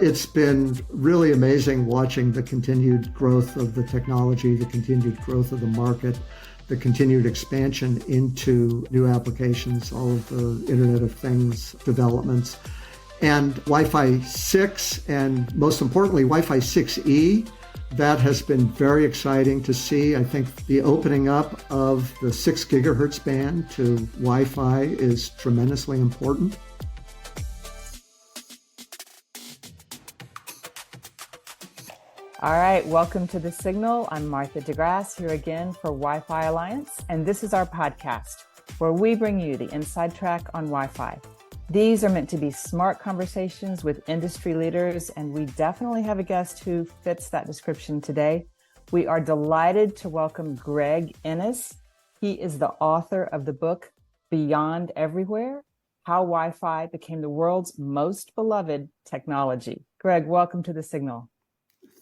It's been really amazing watching the continued growth of the technology, the continued growth of the market, the continued expansion into new applications, all of the Internet of Things developments, and Wi-Fi 6, and most importantly, Wi-Fi 6E. That has been very exciting to see. I think the opening up of the 6 gigahertz band to Wi-Fi is tremendously important. All right, welcome to The Signal. I'm Martha DeGrasse here again for Wi-Fi Alliance, and this is our podcast where we bring you the inside track on Wi-Fi. These are meant to be smart conversations with industry leaders, and we definitely have a guest who fits that description today. We are delighted to welcome Greg Ennis. He is the author of the book Beyond Everywhere: How Wi-Fi Became the World's Most Beloved Technology. Greg, welcome to The Signal.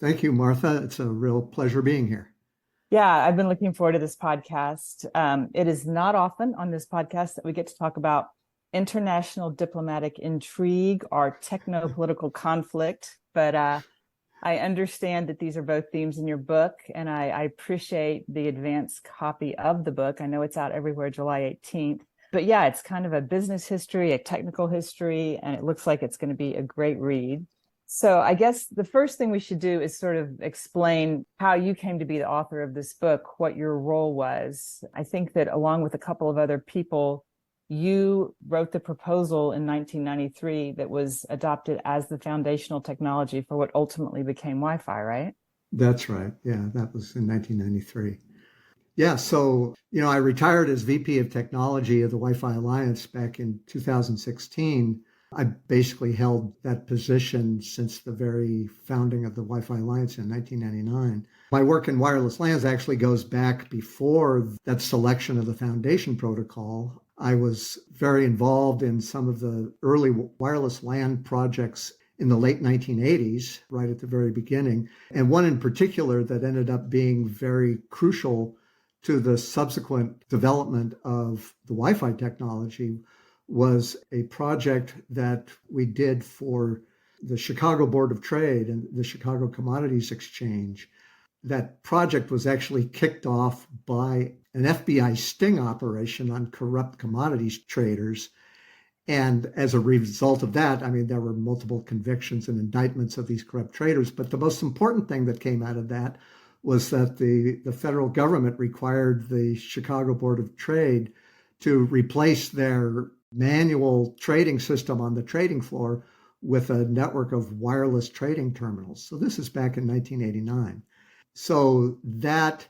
Thank you, Martha. It's a real pleasure being here. Yeah, I've been looking forward to this podcast. It is not often on this podcast that we get to talk about international diplomatic intrigue or techno-political conflict, but I understand that these are both themes in your book, and I appreciate the advanced copy of the book. I know it's out everywhere July 18th. But yeah, it's kind of a business history, a technical history, and it looks like it's going to be a great read. So I guess the first thing we should do is sort of explain how you came to be the author of this book, what your role was. I think that along with a couple of other people, you wrote the proposal in 1993 that was adopted as the foundational technology for what ultimately became Wi-Fi, right? That's right. Yeah, that was in 1993. Yeah, so, I retired as VP of Technology of the Wi-Fi Alliance back in 2016. I basically held that position since the very founding of the Wi-Fi Alliance in 1999. My work in wireless LANs actually goes back before that selection of the foundation protocol. I was very involved in some of the early wireless LAN projects in the late 1980s, right at the very beginning, and one in particular that ended up being very crucial to the subsequent development of the Wi-Fi technology was a project that we did for the Chicago Board of Trade and the Chicago Commodities Exchange. That project was actually kicked off by an FBI sting operation on corrupt commodities traders. And as a result of that, there were multiple convictions and indictments of these corrupt traders. But the most important thing that came out of that was that the federal government required the Chicago Board of Trade to replace their manual trading system on the trading floor with a network of wireless trading terminals. So this is back in 1989. So that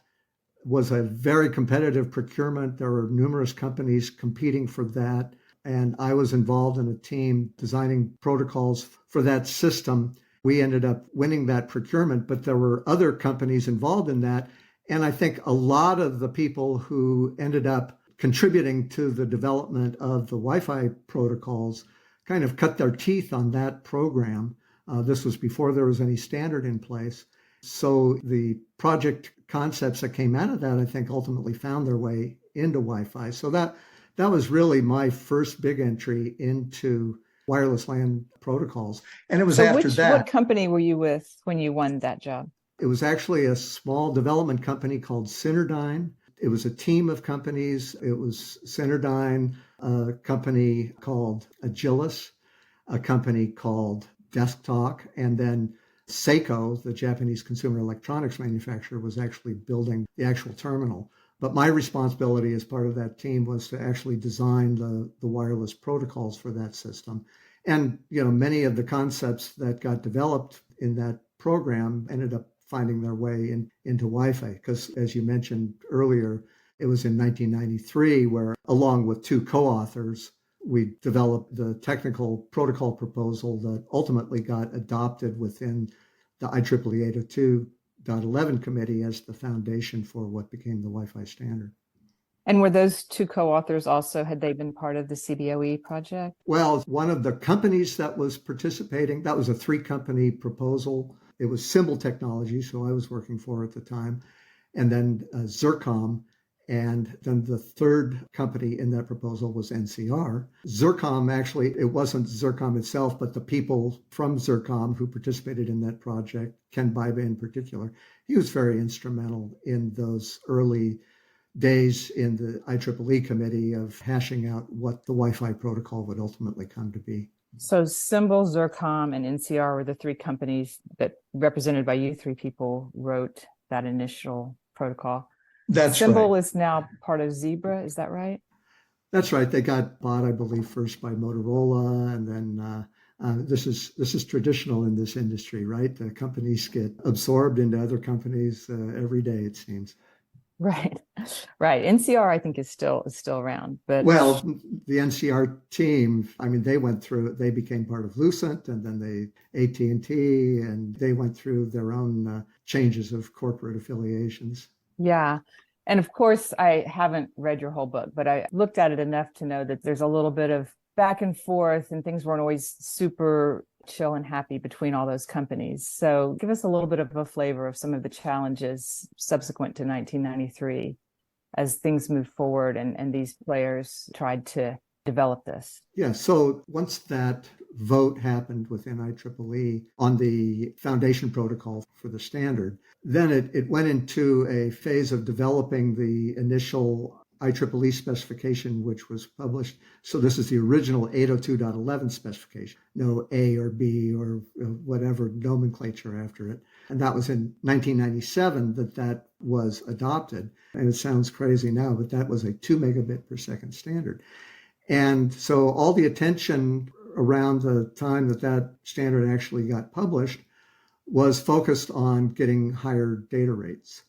was a very competitive procurement. There were numerous companies competing for that. And I was involved in a team designing protocols for that system. We ended up winning that procurement, but there were other companies involved in that. And I think a lot of the people who ended up contributing to the development of the Wi-Fi protocols kind of cut their teeth on that program. This was before there was any standard in place. So the project concepts that came out of that, I think, ultimately found their way into Wi-Fi. So that was really my first big entry into wireless LAN protocols. And it was What company were you with when you won that job? It was actually a small development company called Cinerdyne. It was a team of companies. It was Cinerdyne, a company called Agilis, a company called Desktalk, and then Seiko, the Japanese consumer electronics manufacturer, was actually building the actual terminal. But my responsibility as part of that team was to actually design the wireless protocols for that system. And, many of the concepts that got developed in that program ended up finding their way into Wi-Fi. Because as you mentioned earlier, it was in 1993 where, along with two co-authors, we developed the technical protocol proposal that ultimately got adopted within the IEEE 802.11 committee as the foundation for what became the Wi-Fi standard. And were those two co-authors also, had they been part of the CBOE project? Well, one of the companies that was participating, that was a 3-company proposal. It was Symbol Technologies, who I was working for at the time, and then Zircom And then the third company in that proposal was NCR. Zircom, actually, it wasn't Zircom itself, but the people from Zircom who participated in that project, Ken Baiba in particular, he was very instrumental in those early days in the IEEE committee of hashing out what the Wi-Fi protocol would ultimately come to be. So Symbol, Zircom, and NCR were the three companies that, represented by you three people, wrote that initial protocol. That's Symbol right. is now part of Zebra, is that right? That's right. They got bought, I believe, first by Motorola, and then this is traditional in this industry, right? The companies get absorbed into other companies every day, it seems. Right, right. NCR, I think, is still around, but Well, the NCR team, I mean, they went through. They became part of Lucent, and then AT&T, and they went through their own changes of corporate affiliations. yeah. And of course, I haven't read your whole book, but I looked at it enough to know that there's a little bit of back and forth, and things weren't always super chill and happy between all those companies. So give us a little bit of a flavor of some of the challenges subsequent to 1993 as things moved forward and these players tried to develop this. Yeah, so once that vote happened within IEEE on the foundation protocol for the standard, then it went into a phase of developing the initial IEEE specification, which was published. So this is the original 802.11 specification, no A or B or whatever nomenclature after it. And that was in 1997 that was adopted. And it sounds crazy now, but that was a 2 megabit per second standard. And so all the attention around the time that standard actually got published was focused on getting higher data rates.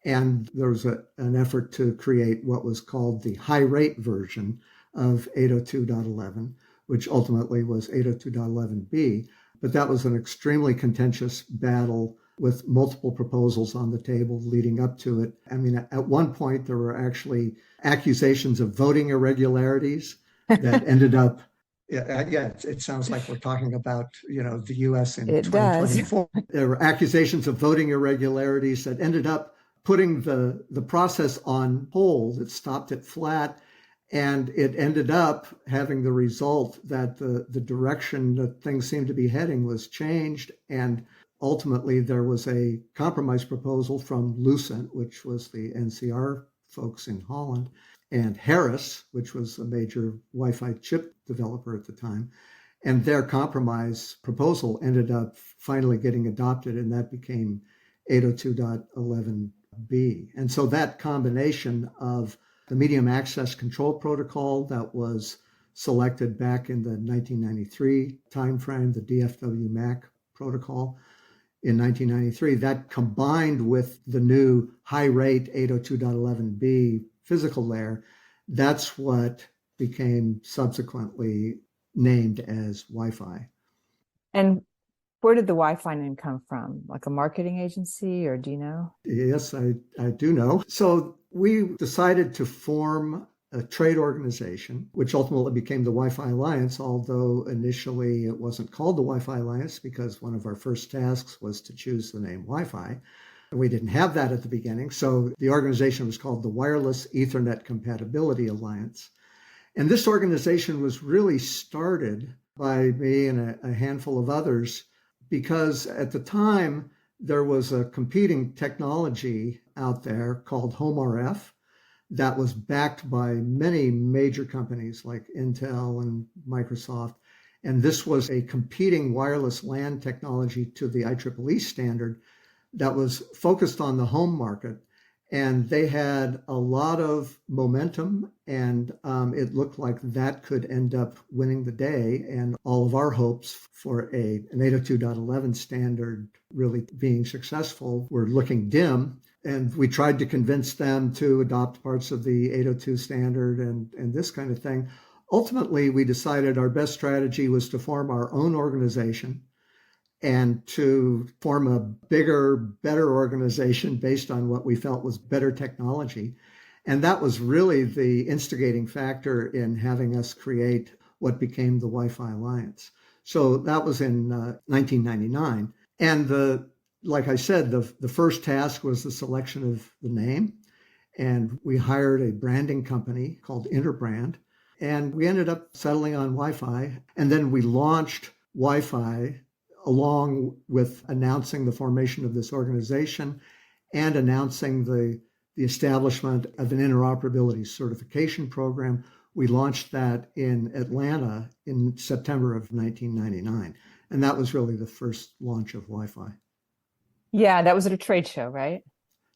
And there was an effort to create what was called the high rate version of 802.11, which ultimately was 802.11b. But that was an extremely contentious battle with multiple proposals on the table leading up to it. I mean, at one point, there were actually accusations of voting irregularities that ended up, it sounds like we're talking about, the U.S. in It does. 2024. There were accusations of voting irregularities that ended up putting the process on hold. It stopped it flat, and it ended up having the result that the direction that things seemed to be heading was changed. And ultimately, there was a compromise proposal from Lucent, which was the NCR folks in Holland, and Harris, which was a major Wi-Fi chip developer at the time. And their compromise proposal ended up finally getting adopted, and that became 802.11b. And so that combination of the medium access control protocol that was selected back in the 1993 timeframe, the DFW MAC protocol in 1993, that combined with the new high rate 802.11b physical layer, that's what became subsequently named as Wi-Fi. And where did the Wi-Fi name come from? Like a marketing agency, or do you know? Yes, I do know. So we decided to form a trade organization, which ultimately became the Wi-Fi Alliance, although initially it wasn't called the Wi-Fi Alliance because one of our first tasks was to choose the name Wi-Fi. And we didn't have that at the beginning. So the organization was called the Wireless Ethernet Compatibility Alliance. And this organization was really started by me and a handful of others because at the time there was a competing technology out there called HomeRF that was backed by many major companies like Intel and Microsoft. And this was a competing wireless LAN technology to the IEEE standard that was focused on the home market. And they had a lot of momentum, and it looked like that could end up winning the day. And all of our hopes for an 802.11 standard really being successful were looking dim. And we tried to convince them to adopt parts of the 802 standard and this kind of thing. Ultimately, we decided our best strategy was to form our own organization and to form a bigger, better organization based on what we felt was better technology. And that was really the instigating factor in having us create what became the Wi-Fi Alliance. So that was in 1999. And like I said, the first task was the selection of the name. and we hired a branding company called Interbrand, and we ended up settling on Wi-Fi. And then we launched Wi-Fi along with announcing the formation of this organization and announcing the establishment of an interoperability certification program. We launched that in Atlanta in September of 1999. And that was really the first launch of Wi-Fi. Yeah, that was at a trade show, right?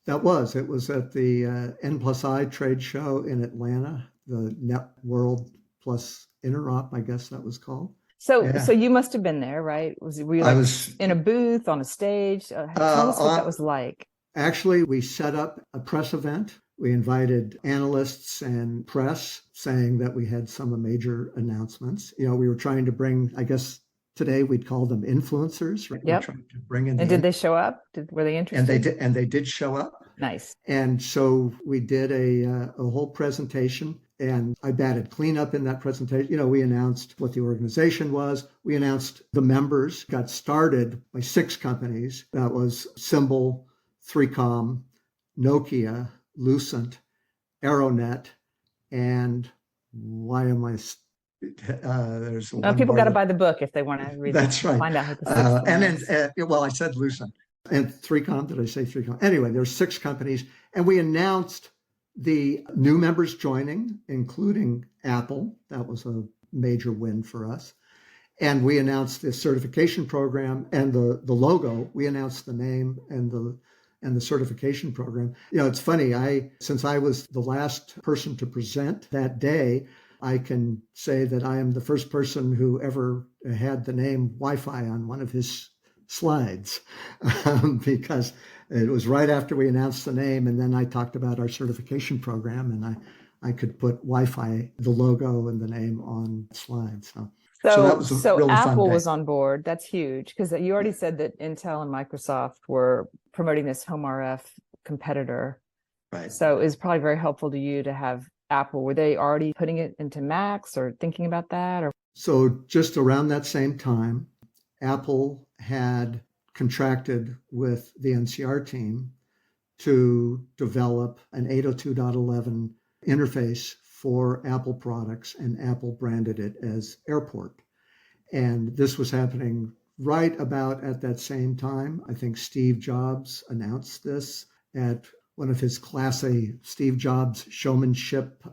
It was at the N+I trade show in Atlanta, the Net World Plus Interop, I guess that was called. So, Yeah. so you must have been there, right? Were you I like was in a booth on a stage? Tell us what that was like. Actually, we set up a press event. We invited analysts and press, saying that we had some major announcements. You know, we were trying to bring, I guess today we'd call them influencers, right? Yep. We're trying to bring in And did they show up? Were they interested? And they did show up. Nice. And so we did a whole presentation, and I batted cleanup in that presentation. You know, we announced what the organization was. We announced the members. Got started by 6 companies. That was Symbol, 3Com, Nokia, Lucent, Aeronet, and why am I? There's one People more got to buy the book if they want to read. That's right. Find out who the 6th one is. Well, I said Lucent and 3Com. Did I say 3Com? Anyway, there's 6 companies, and we announced the new members joining, including Apple. That was a major win for us. And we announced the certification program and the logo. We announced the name and the certification program. You know, it's funny. Since I was the last person to present that day, I can say that I am the first person who ever had the name Wi-Fi on one of his slides, because it was right after we announced the name, and then I talked about our certification program, and I could put Wi-Fi, the logo, and the name on slides. So that was a really Apple fun day. was on board. That's huge, because you already said that Intel and Microsoft were promoting this home RF competitor. Right. So it was probably very helpful to you to have Apple. Were they already putting it into Macs or thinking about that? Or so just around that same time, Apple had contracted with the NCR team to develop an 802.11 interface for Apple products, and Apple branded it as Airport. And this was happening right about at that same time. I think Steve Jobs announced this at one of his Class A Steve Jobs showmanship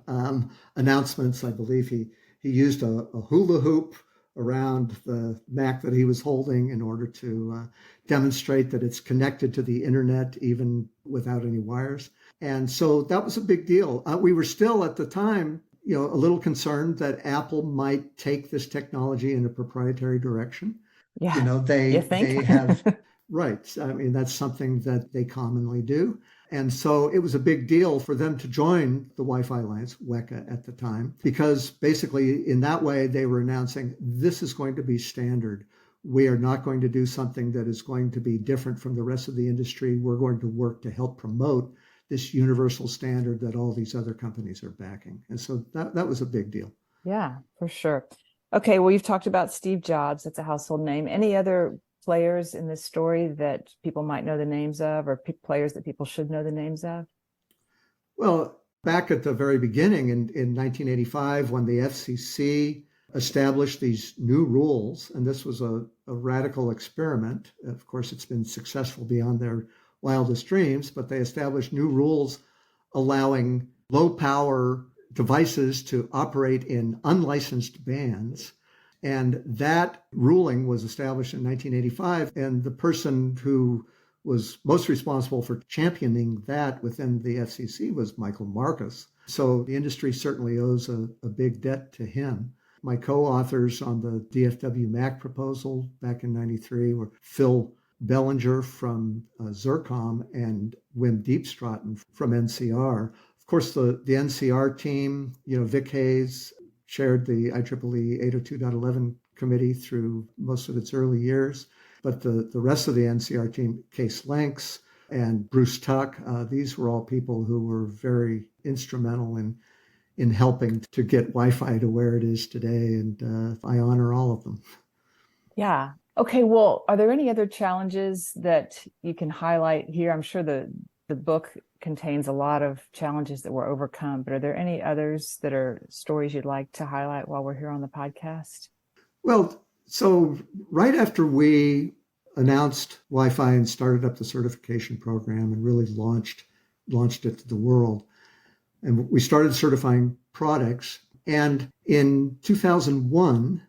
announcements. I believe he used a hula hoop around the Mac that he was holding in order to demonstrate that it's connected to the internet even without any wires. And so that was a big deal. We were still at the time, you know, a little concerned that Apple might take this technology in a proprietary direction. yeah, You know, they have, right. I mean, that's something that they commonly do. And so it was a big deal for them to join the Wi-Fi Alliance, WECA at the time, because basically in that way they were announcing this is going to be standard. We are not going to do something that is going to be different from the rest of the industry. We're going to work to help promote this universal standard that all these other companies are backing. And so that was a big deal. Yeah, for sure. Okay, well, you've talked about Steve Jobs. That's a household name. Any other players in this story that people might know the names of, or players that people should know the names of? Well, back at the very beginning in 1985, when the FCC established these new rules, and this was a radical experiment. Of course, it's been successful beyond their wildest dreams, but they established new rules allowing low power devices to operate in unlicensed bands. And that ruling was established in 1985. And the person who was most responsible for championing that within the FCC was Michael Marcus. So the industry certainly owes a big debt to him. My co-authors on the DFW Mac proposal back in 93 were Phil Bellinger from Zircom and Wim Diepstraten from NCR. Of course, the NCR team, you know, Vic Hayes chaired the IEEE 802.11 committee through most of its early years. But the rest of the NCR team, Case Lanks and Bruce Tuck, these were all people who were very instrumental in helping to get Wi-Fi to where it is today. And I honor all of them. Yeah. Okay. Well, are there any other challenges that you can highlight here? I'm sure the the book contains a lot of challenges that were overcome, but are there any others that are stories you'd like to highlight while we're here on the podcast? Well, so right after we announced Wi-Fi and started up the certification program and really launched it to the world, and we started certifying products. And in 2001,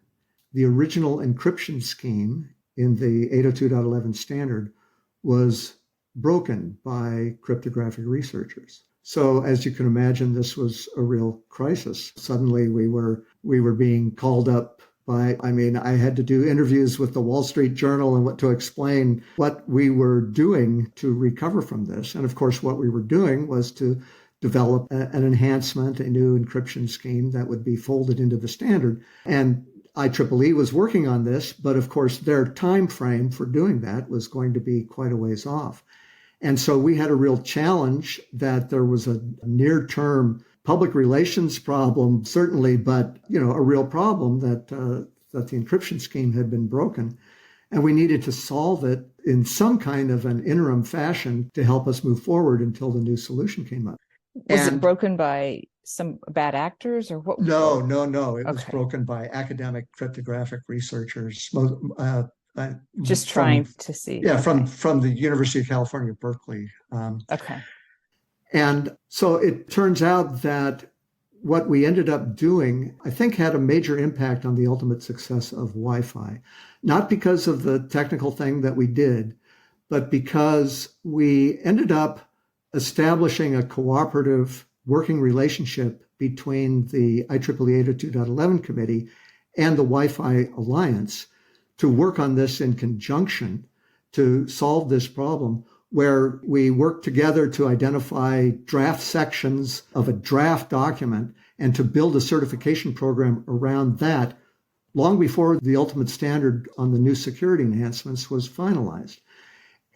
the original encryption scheme in the 802.11 standard was broken by cryptographic researchers. So as you can imagine, this was a real crisis. Suddenly we were being called up by, I had to do interviews with the Wall Street Journal and what to explain what we were doing to recover from this. And of course, what we were doing was to develop an enhancement, a new encryption scheme that would be folded into the standard. And IEEE was working on this, but of course, their time frame for doing that was going to be quite a ways off. And so we had a real challenge that there was a near-term public relations problem, certainly, but a real problem that the encryption scheme had been broken. And we needed to solve it in some kind of an interim fashion to help us move forward until the new solution came up. Was it broken by some bad actors or what? No. It was broken by academic cryptographic researchers. Just trying to see. Yeah, from the University of California, Berkeley. Okay. And so it turns out that what we ended up doing, I think, had a major impact on the ultimate success of Wi-Fi. Not because of the technical thing that we did, but because we ended up establishing a cooperative working relationship between the IEEE 802.11 committee and the Wi-Fi Alliance to work on this in conjunction to solve this problem, where we work together to identify draft sections of a draft document and to build a certification program around that long before the ultimate standard on the new security enhancements was finalized.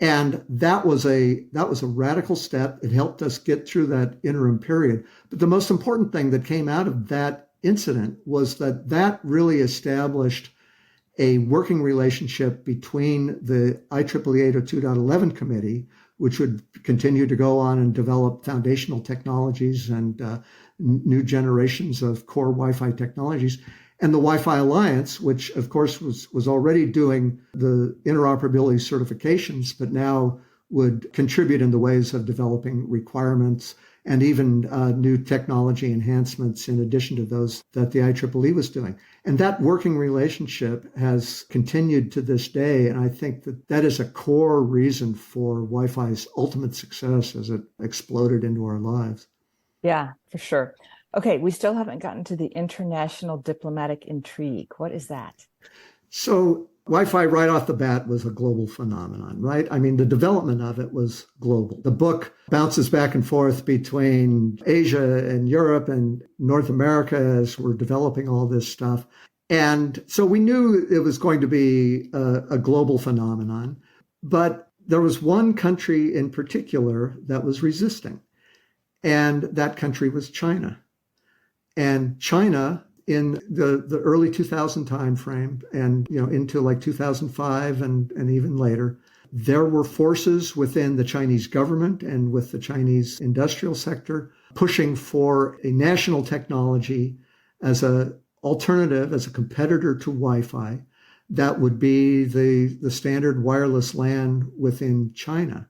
And that was a radical step. It helped us get through that interim period. But the most important thing that came out of that incident was that really established a working relationship between the IEEE 802.11 committee, which would continue to go on and develop foundational technologies and new generations of core Wi-Fi technologies, and the Wi-Fi Alliance, which of course was already doing the interoperability certifications, but now would contribute in the ways of developing requirements and even new technology enhancements in addition to those that the IEEE was doing. And that working relationship has continued to this day. And I think that is a core reason for Wi-Fi's ultimate success as it exploded into our lives. Yeah, for sure. Okay, we still haven't gotten to the international diplomatic intrigue. What is that? So Wi-Fi right off the bat was a global phenomenon, right? The development of it was global. The book bounces back and forth between Asia and Europe and North America as we're developing all this stuff. And so we knew it was going to be a global phenomenon, but there was one country in particular that was resisting, and that country was China. And China, in the early 2000 timeframe and into like 2005 and even later, there were forces within the Chinese government and with the Chinese industrial sector pushing for a national technology as an alternative, as a competitor to Wi-Fi, that would be the standard wireless LAN within China.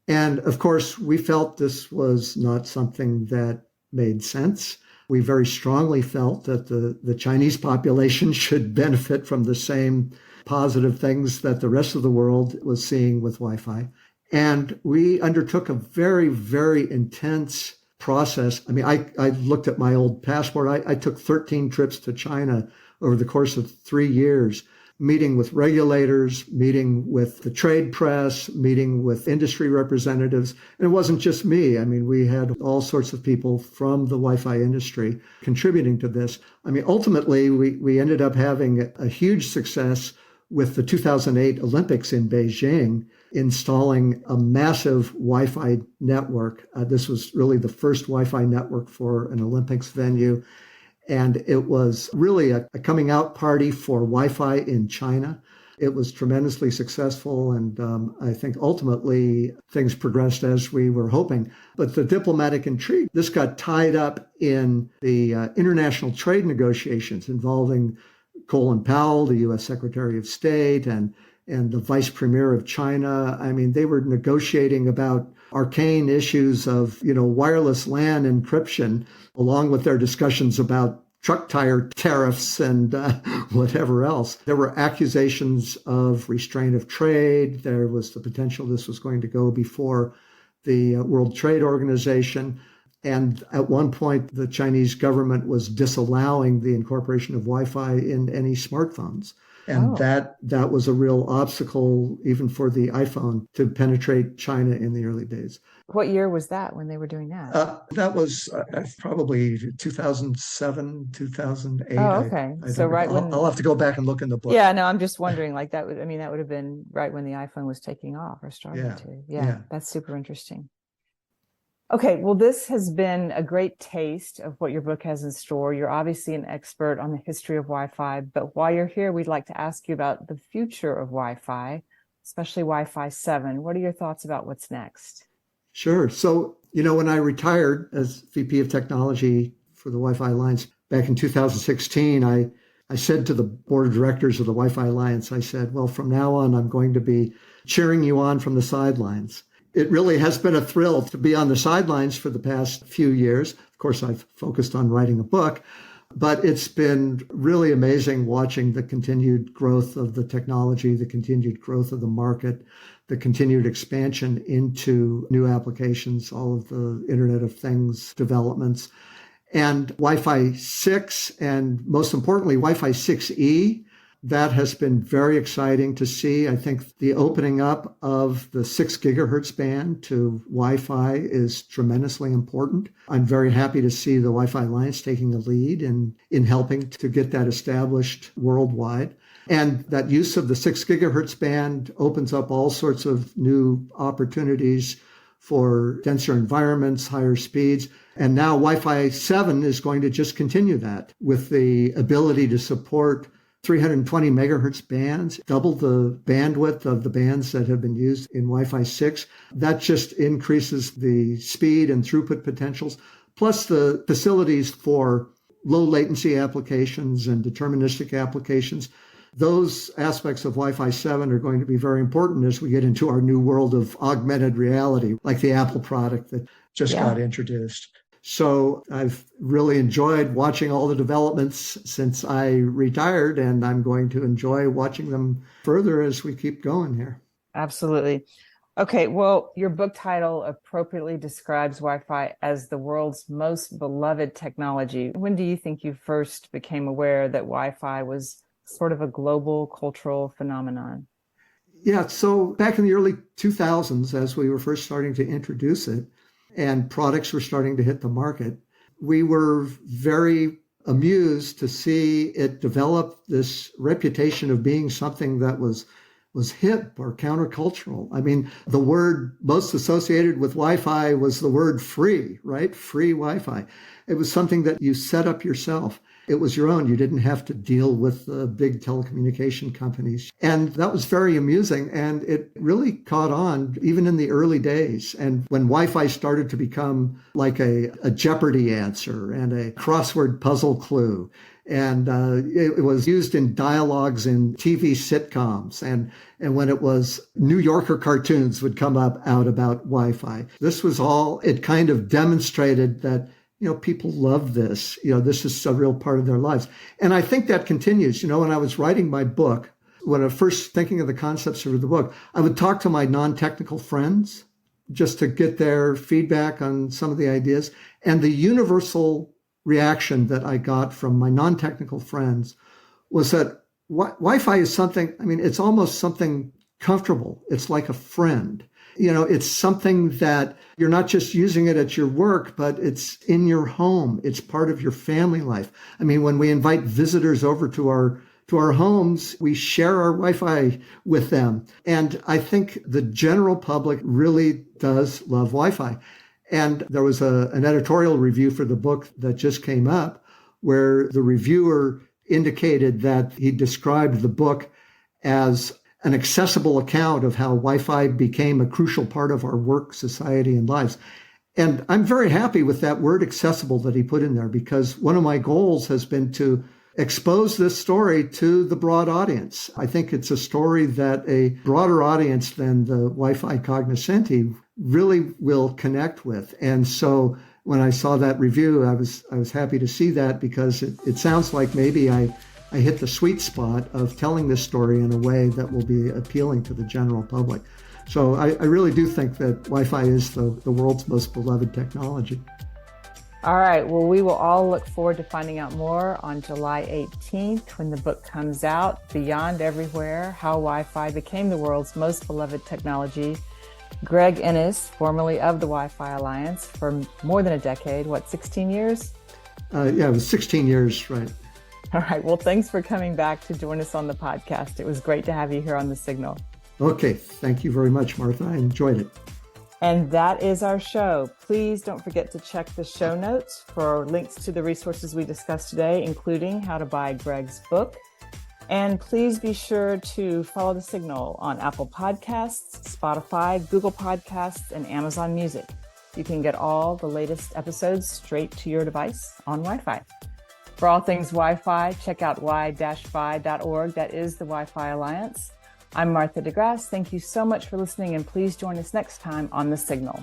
And of course, we felt this was not something that made sense. We very strongly felt that the Chinese population should benefit from the same positive things that the rest of the world was seeing with Wi-Fi. And we undertook a very, very intense process. I looked at my old passport. I took 13 trips to China over the course of 3 years, meeting with regulators, meeting with the trade press, meeting with industry representatives. And it wasn't just me. We had all sorts of people from the Wi-Fi industry contributing to this. Ultimately, we ended up having a huge success with the 2008 Olympics in Beijing, installing a massive Wi-Fi network. This was really the first Wi-Fi network for an Olympics venue. And it was really a coming out party for Wi-Fi in China. It was tremendously successful, and I think ultimately things progressed as we were hoping. But the diplomatic intrigue, this got tied up in the international trade negotiations involving Colin Powell, the U.S. Secretary of State, and the Vice Premier of China. I mean, they were negotiating about arcane issues of, wireless LAN encryption, along with their discussions about truck tire tariffs and whatever else. There were accusations of restraint of trade. There was the potential this was going to go before the World Trade Organization. And at one point, the Chinese government was disallowing the incorporation of Wi-Fi in any smartphones. And that was a real obstacle even for the iPhone to penetrate China in the early days. What year was that when they were doing that? That was probably 2007, 2008. Oh, okay. So right when I'll have to go back and look in the book. Yeah, no, I'm just wondering, like that would have been right when the iPhone was taking off or starting to. Yeah, that's super interesting. Okay, well, this has been a great taste of what your book has in store. You're obviously an expert on the history of Wi-Fi, but while you're here, we'd like to ask you about the future of Wi-Fi, especially Wi-Fi 7. What are your thoughts about what's next? Sure. So, when I retired as VP of Technology for the Wi-Fi Alliance back in 2016, I said to the board of directors of the Wi-Fi Alliance, I said, well, from now on, I'm going to be cheering you on from the sidelines. It really has been a thrill to be on the sidelines for the past few years. Of course, I've focused on writing a book, but it's been really amazing watching the continued growth of the technology, the continued growth of the market, the continued expansion into new applications, all of the Internet of Things developments, and Wi-Fi 6, and most importantly, Wi-Fi 6E. That has been very exciting to see. I think the opening up of the 6 gigahertz band to Wi-Fi is tremendously important. I'm very happy to see the Wi-Fi Alliance taking a lead in helping to get that established worldwide. And that use of the 6 gigahertz band opens up all sorts of new opportunities for denser environments, higher speeds. And now Wi-Fi 7 is going to just continue that with the ability to support 320 megahertz bands, double the bandwidth of the bands that have been used in Wi-Fi 6. That just increases the speed and throughput potentials, plus the facilities for low latency applications and deterministic applications. Those aspects of Wi-Fi 7 are going to be very important as we get into our new world of augmented reality, like the Apple product that just got introduced. So I've really enjoyed watching all the developments since I retired, and I'm going to enjoy watching them further as we keep going here. Absolutely. Okay, well, your book title appropriately describes Wi-Fi as the world's most beloved technology. When do you think you first became aware that Wi-Fi was sort of a global cultural phenomenon? Yeah, so back in the early 2000s, as we were first starting to introduce it, and products were starting to hit the market, we were very amused to see it develop this reputation of being something that was hip or countercultural. I mean, the word most associated with Wi-Fi was the word free, right? Free Wi-Fi. It was something that you set up yourself. It was your own. You didn't have to deal with the big telecommunication companies. And that was very amusing. And it really caught on even in the early days. And when Wi-Fi started to become like a Jeopardy answer and a crossword puzzle clue, and it was used in dialogues in TV sitcoms. And when it was New Yorker cartoons would come up out about Wi-Fi. This was all, it kind of demonstrated that people love this. This is a real part of their lives. And I think that continues. When I was writing my book, when I was first thinking of the concepts of the book, I would talk to my non-technical friends just to get their feedback on some of the ideas. And the universal reaction that I got from my non-technical friends was that Wi-Fi is something, it's almost something comfortable. It's like a friend. It's something that you're not just using it at your work, but it's in your home. It's part of your family life. When we invite visitors over to our homes, we share our Wi-Fi with them. And I think the general public really does love Wi-Fi. And there was an editorial review for the book that just came up where the reviewer indicated that he described the book as an accessible account of how Wi-Fi became a crucial part of our work, society, and lives. And I'm very happy with that word accessible that he put in there, because one of my goals has been to expose this story to the broad audience. I think it's a story that a broader audience than the Wi-Fi cognoscenti really will connect with. And so when I saw that review, I was happy to see that, because it sounds like maybe I hit the sweet spot of telling this story in a way that will be appealing to the general public. So I really do think that Wi-Fi is the world's most beloved technology. All right. Well, we will all look forward to finding out more on July 18th when the book comes out, Beyond Everywhere, How Wi-Fi Became the World's Most Beloved Technology. Greg Ennis, formerly of the Wi-Fi Alliance for more than a decade, 16 years? Yeah, it was 16 years, right. All right. Well, thanks for coming back to join us on the podcast. It was great to have you here on The Signal. Okay. Thank you very much, Martha. I enjoyed it. And that is our show. Please don't forget to check the show notes for links to the resources we discussed today, including how to buy Greg's book. And please be sure to follow The Signal on Apple Podcasts, Spotify, Google Podcasts, and Amazon Music. You can get all the latest episodes straight to your device on Wi-Fi. For all things Wi-Fi, check out y-fi.org. That is the Wi-Fi Alliance. I'm Martha DeGrasse. Thank you so much for listening, and please join us next time on The Signal.